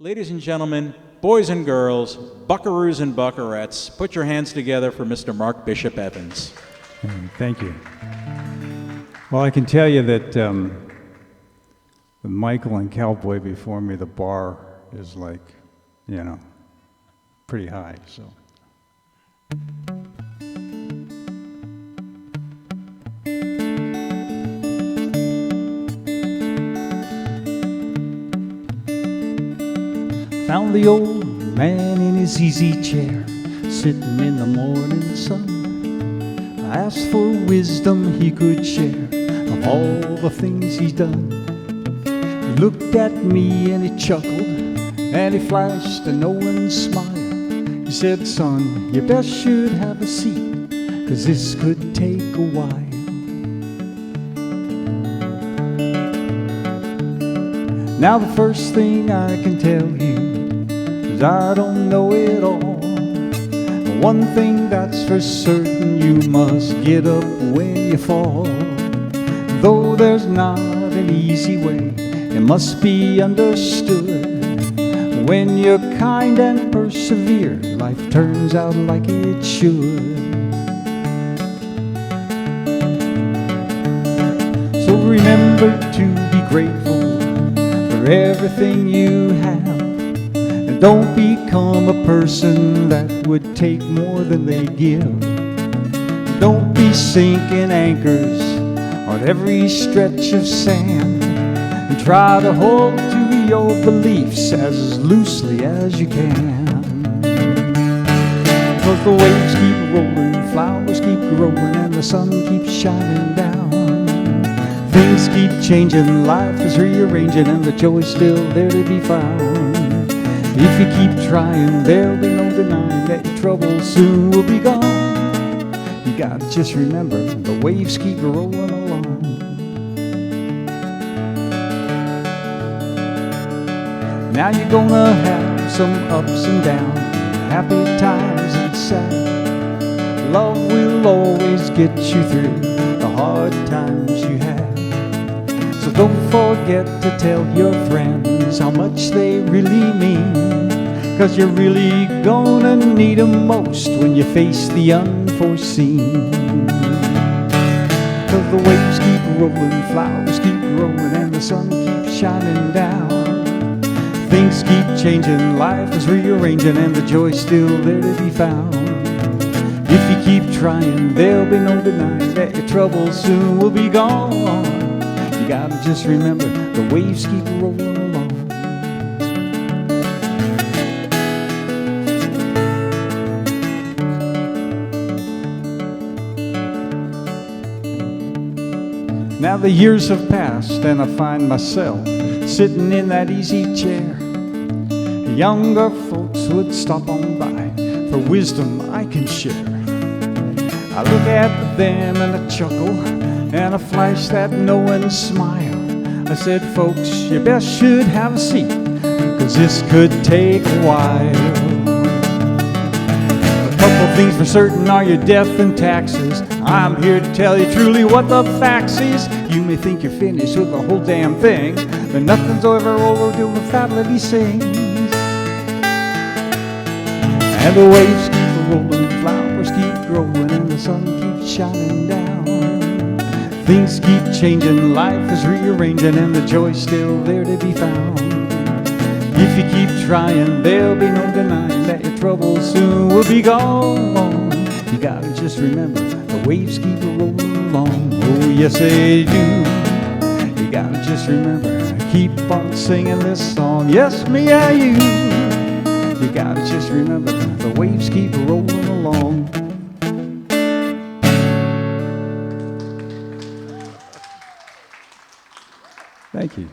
Ladies and gentlemen, boys and girls, buckaroos and buckarettes, put your hands together for Mr. Mark Bishop Evans. Thank you. Well, I can tell you that with Michael and Cowboy before me, the bar is like, pretty high, so. Found the old man in his easy chair, sitting in the morning sun. I asked for wisdom he could share of all the things he's done. He looked at me and he chuckled, and he flashed a knowing smile. He said, son, you best should have a seat, 'cause this could take a while. Now the first thing I can tell you, I don't know it all. One thing that's for certain, you must get up when you fall. Though there's not an easy way, it must be understood. When you're kind and persevere, life turns out like it should. So remember to be grateful for everything you have. Don't become a person that would take more than they give. Don't be sinking anchors on every stretch of sand, and try to hold to your beliefs as loosely as you can. 'Cause the waves keep rolling, flowers keep growing, and the sun keeps shining down. Things keep changing, life is rearranging, and the joy's still there to be found. If you keep trying, there'll be no denying that your troubles soon will be gone. You gotta just remember, the waves keep rolling along. Now you're gonna have some ups and downs, happy times and sad. Love will always get you through the hard times you have. So don't forget to tell your friends how much they really mean, 'cause you're really gonna need them most when you face the unforeseen. 'Cause the waves keep rolling, flowers keep growing, and the sun keeps shining down. Things keep changing, life is rearranging, and the joy's still there to be found. If you keep trying, there'll be no denying that your troubles soon will be gone. You gotta just remember, the waves keep rolling along. Now the years have passed, and I find myself sitting in that easy chair. Younger folks would stop on by for wisdom I can share. I look at them and I chuckle, and I flash that knowing smile. I said, folks, you best should have a seat, 'cause this could take a while. A couple things for certain are your death and taxes. I'm here to tell you truly what the facts is. You may think you're finished with the whole damn thing, but nothing's ever over till the fatality sings. And the waves keep rolling, flowers keep growing, and the sun keeps shining down. Things keep changing, life is rearranging, and the joy's still there to be found. If you keep trying, there'll be no denying that your troubles soon will be gone. You gotta just remember, the waves keep rolling along. Oh, yes they do. You gotta just remember, keep on singing this song. Yes, me and you. You gotta just remember, the waves keep rolling along. Thank you.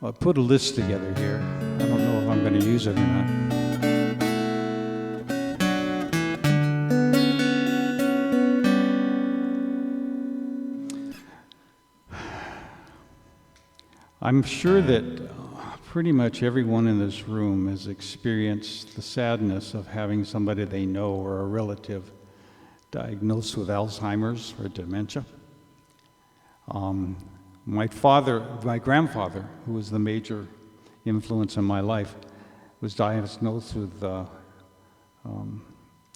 Well, I put a list together here. I don't know if I'm going to use it or not. I'm sure that pretty much everyone in this room has experienced the sadness of having somebody they know or a relative diagnosed with Alzheimer's or dementia. My grandfather, who was the major influence in my life, was diagnosed with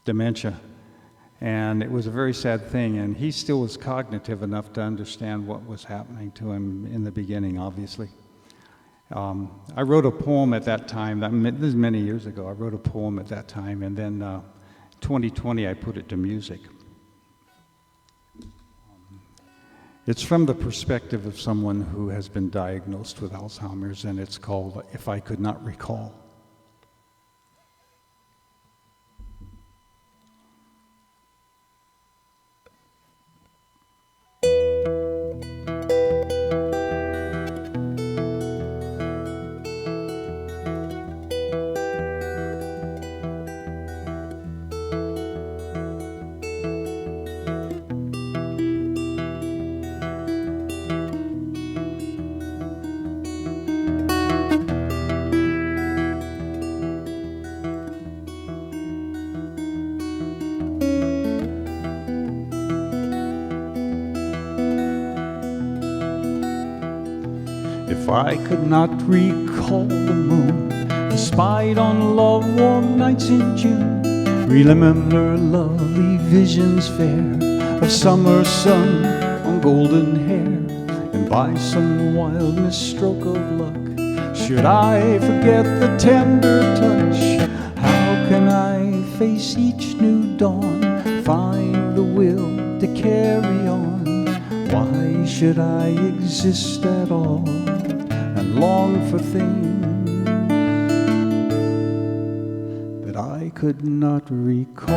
dementia. And it was a very sad thing, and he still was cognitive enough to understand what was happening to him in the beginning, obviously. I wrote a poem at that time, this is many years ago, I wrote a poem at that time, and then 2020 I put it to music. It's from the perspective of someone who has been diagnosed with Alzheimer's, and it's called If I Could Not Recall. If I could not recall the moon, the spied on love-warm nights in June, remember lovely visions fair of summer sun on golden hair, and by some wild misstroke of luck, should I forget the tender touch? How can I face each new dawn, find the will to carry on? Why should I exist at all and long for things that I could not recall?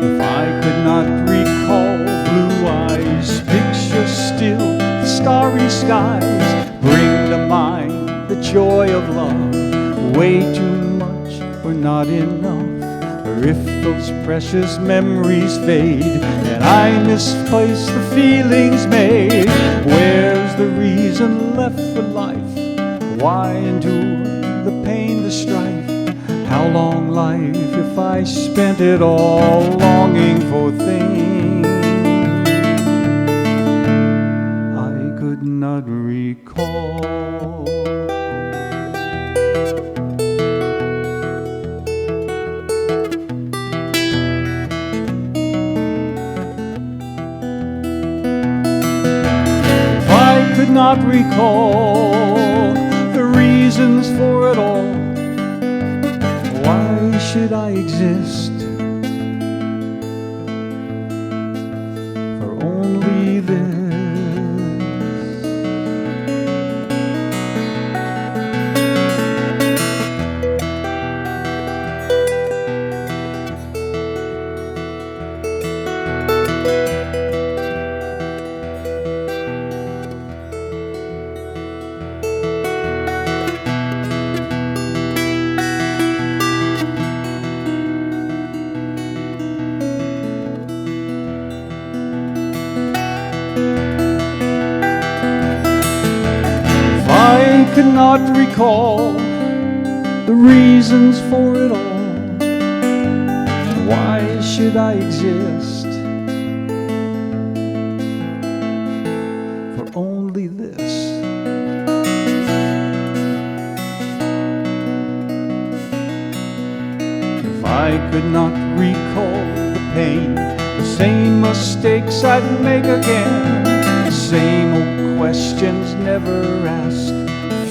If I could not recall blue eyes, picture still the starry skies, bring to mind the joy of love, way too much or not enough. Or if those precious memories fade and I misplace the feelings made, where's the reason left for life? Why endure the pain, the strife? How long life if I spent it all longing for things I could not recall? Could not recall the reasons for it all. Why should I exist for only this? Could not recall the reasons for it all. Why should I exist for only this? If I could not recall the pain, the same mistakes I'd make again, the same old questions never asked,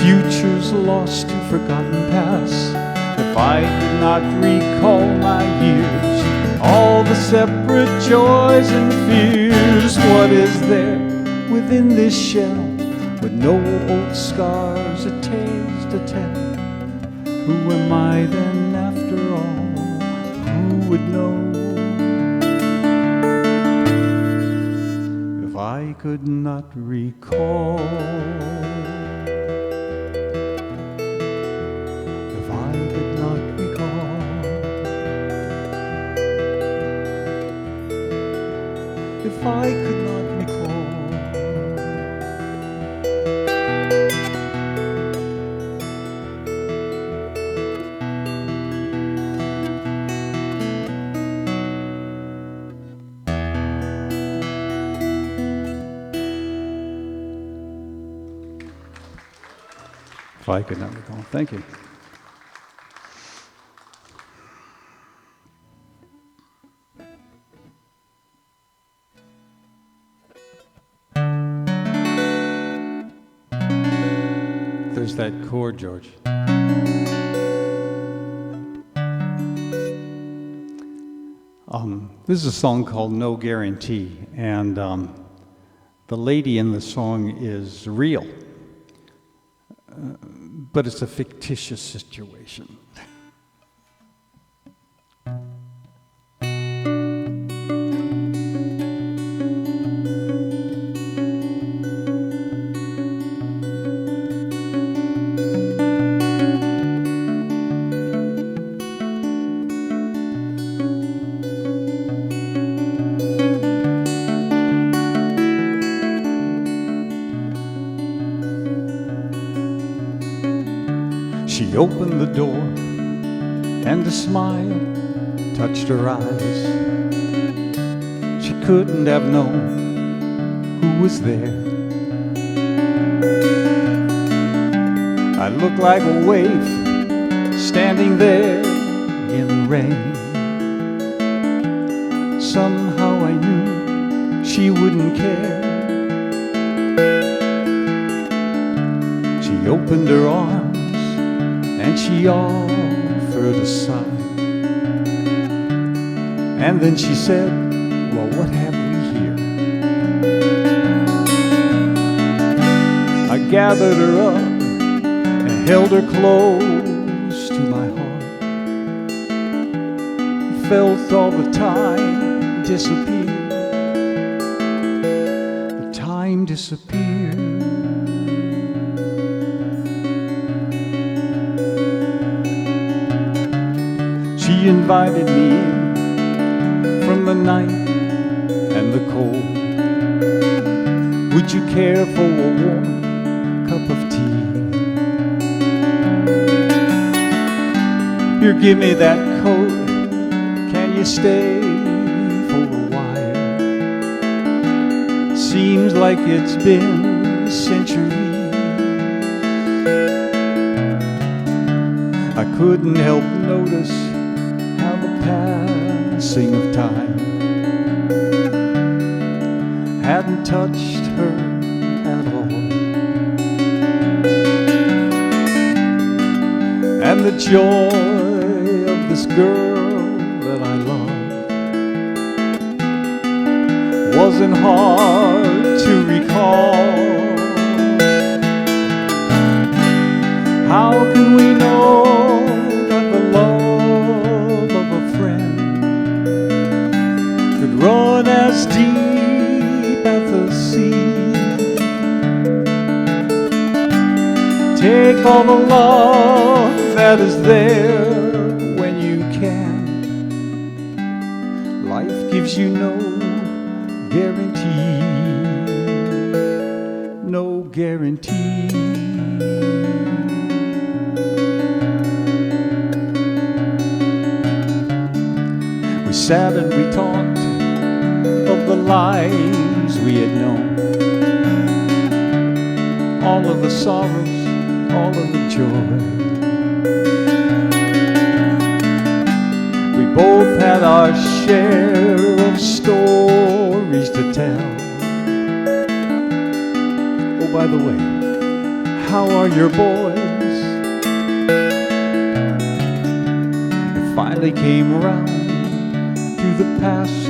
futures lost to forgotten past. If I could not recall my years, all the separate joys and fears, what is there within this shell with no old scars or tales to tell? Who am I then after all? Who would know? If I could not recall, if I could not recall, If I could never go. Thank you. There's that chord, George. This is a song called No Guarantee, and the lady in the song is real, but it's a fictitious situation. She opened the door, and a smile touched her eyes. She couldn't have known who was there. I looked like a waif standing there in the rain. Somehow I knew she wouldn't care. She opened her arms and she offered a sign. And then she said, well, what have we here? I gathered her up and held her close to my heart. Felt all the time disappear. The time disappeared. She invited me in from the night and the cold. Would you care for a warm cup of tea? Here, give me that coat. Can you stay for a while? Seems like it's been centuries. I couldn't help notice how the passing of time hadn't touched her at all. And the joy of this girl that I love wasn't hard to recall. How can we know that the love of a friend could run as deep as the sea? Take all the love that is there when you can. Life gives you no guarantee, no guarantee. We sat and we talked of the lives we had known, all of the sorrows, all of the joy. We both had our share of stories to tell. Oh, by the way, how are your boys? It finally came around to the past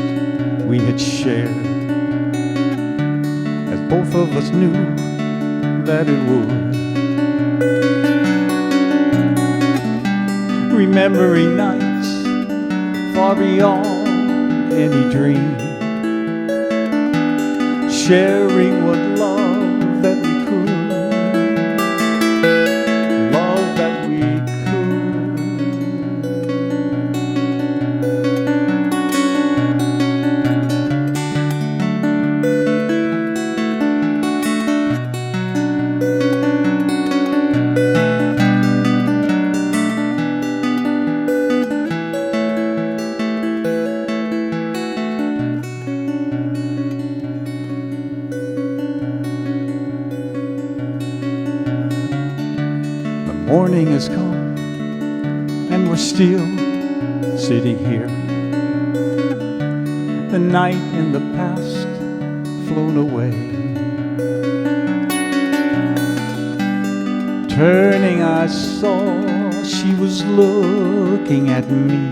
we had shared, as both of us knew that it would. Remembering nights far beyond any dream, sharing what love that we could, love that we still sitting here. The night in the past flown away. Turning, I saw she was looking at me.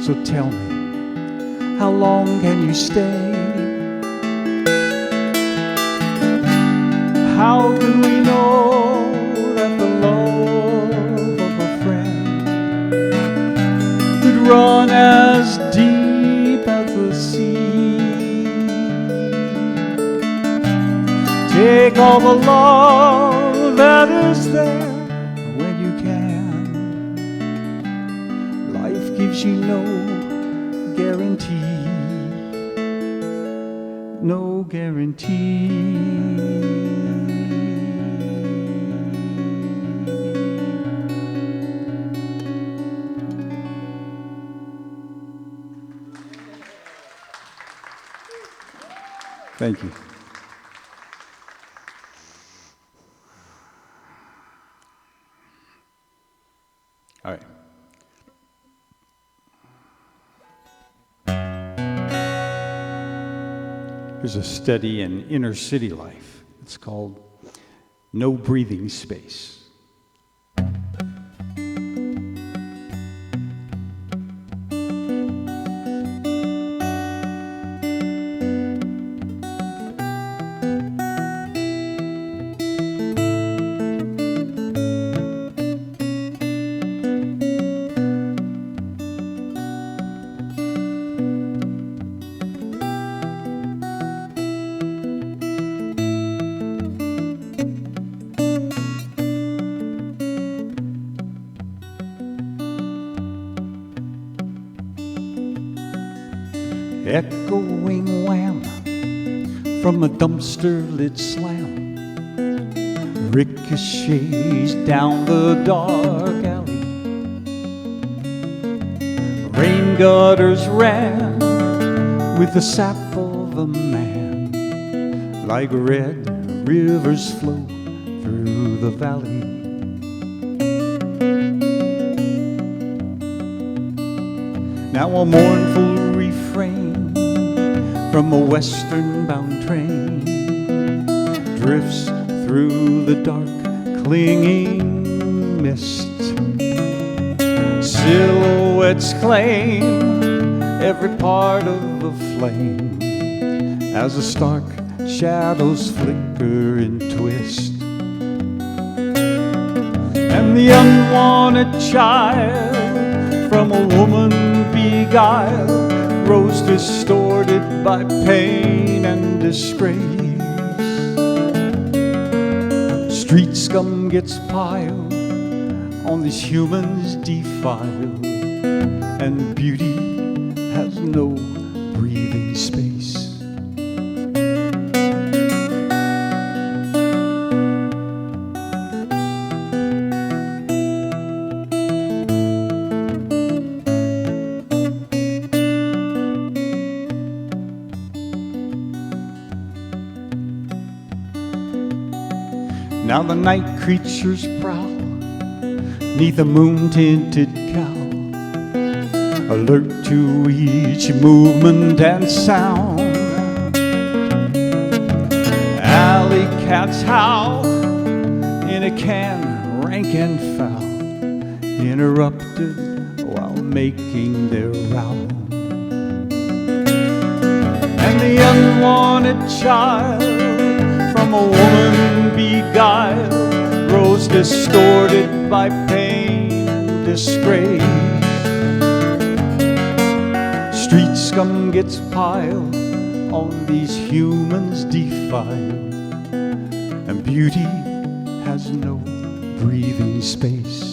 So tell me, how long can you stay? How can we know that the love of a friend could run as deep as the sea? Take all the love that is there when you can. Life gives you no guarantee, no guarantee. Thank you. All right. Here's a study in inner city life. It's called No Breathing Space. Echoing wham from a dumpster lid slam ricochets down the dark alley. Rain gutters ran with the sap of a man, like red rivers flow through the valley. Now a mournful refrain from a western-bound train drifts through the dark, clinging mist. Silhouettes claim every part of the flame as the stark shadows flicker and twist. And the unwanted child from a woman beguiled grows distorted by pain and disgrace. Street scum gets piled on these humans defiled, and beauty has no breathing space. Now the night creatures prowl neath a moon-tinted cowl, alert to each movement and sound. Alley cats howl in a can, rank and foul, interrupted while making their round. And the unwanted child from a woman beguiled grows distorted by pain and disgrace. Street scum gets piled on these humans defiled, and beauty has no breathing space.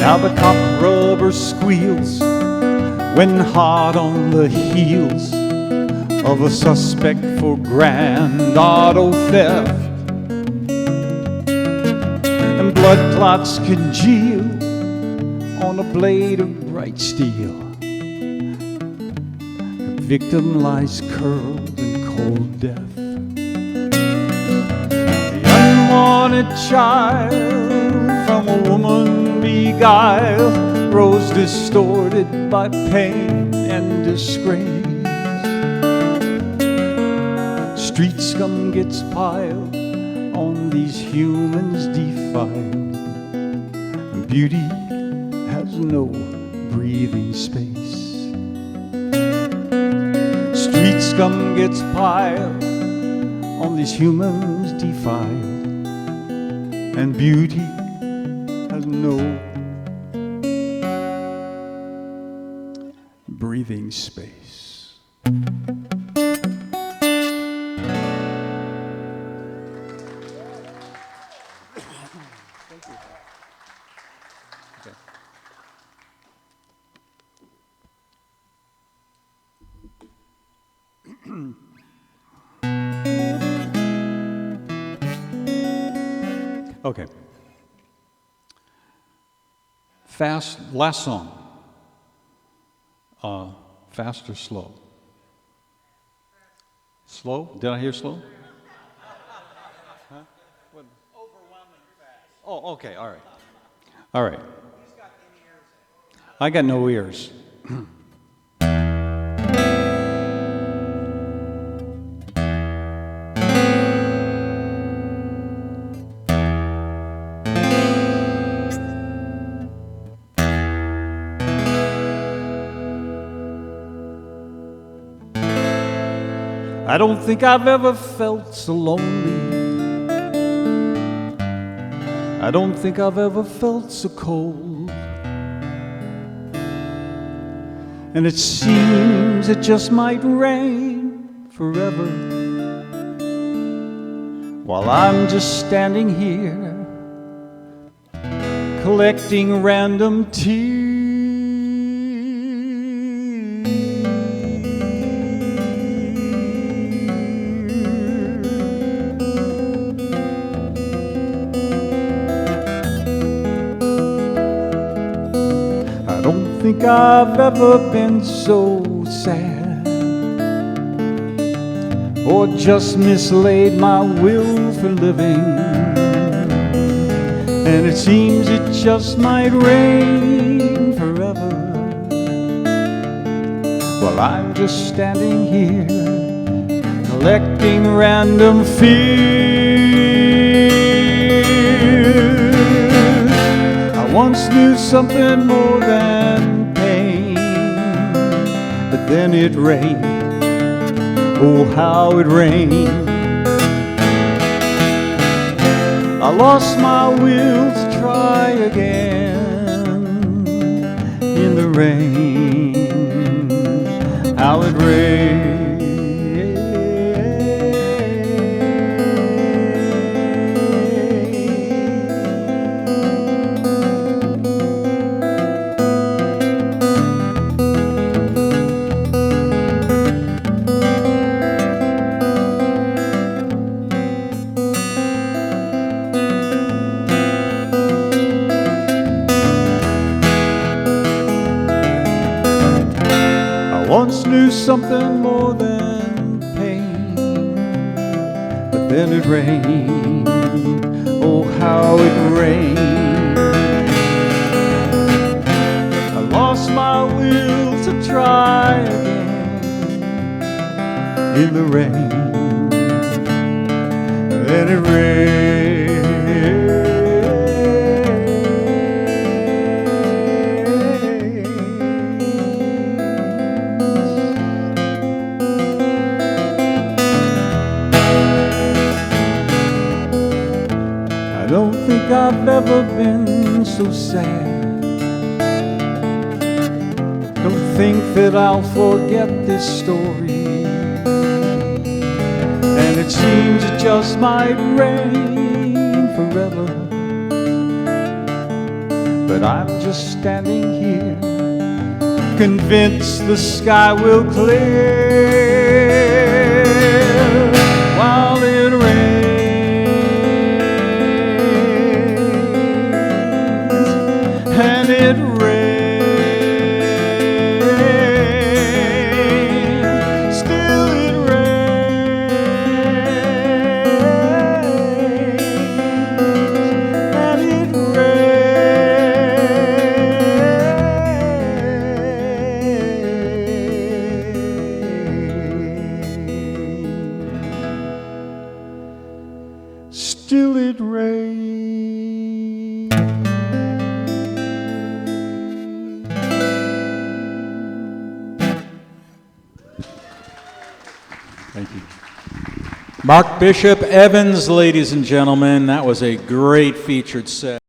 Now the cop rubber squeals when hot on the heels of a suspect for grand auto theft, and blood clots congeal on a blade of bright steel. The victim lies curled in cold death. The unwanted child from a woman beguiled grows distorted by pain and disgrace. Street scum gets piled on these humans defiled, and beauty has no breathing space. Street scum gets piled on these humans defiled, and beauty has no breathing space. Okay. Fast, last song. Fast or slow? Slow? Did I hear slow? Huh? Overwhelming fast. Oh, okay, all right. All right. He's got any ears. I got no ears. I don't think I've ever felt so lonely. I don't think I've ever felt so cold. And it seems it just might rain forever, while I'm just standing here collecting random tears. I don't think I've ever been so sad, or just mislaid my will for living. And it seems it just might rain forever, while I'm just standing here collecting random fears. I once knew something more than pain, but then it rained. Oh, how it rained. I lost my will to try again in the rain. How it rained. Once knew something more than pain, but then it rained. Oh, how it rained. I lost my will to try again in the rain. Then it rained. I don't think I've ever been so sad. Don't think that I'll forget this story. And it seems it just might rain forever, but I'm just standing here, convinced the sky will clear while it rains, and it rains, still it rains, and it rains, still it rains. Thank you. Mark Bishop Evans, ladies and gentlemen, that was a great featured set.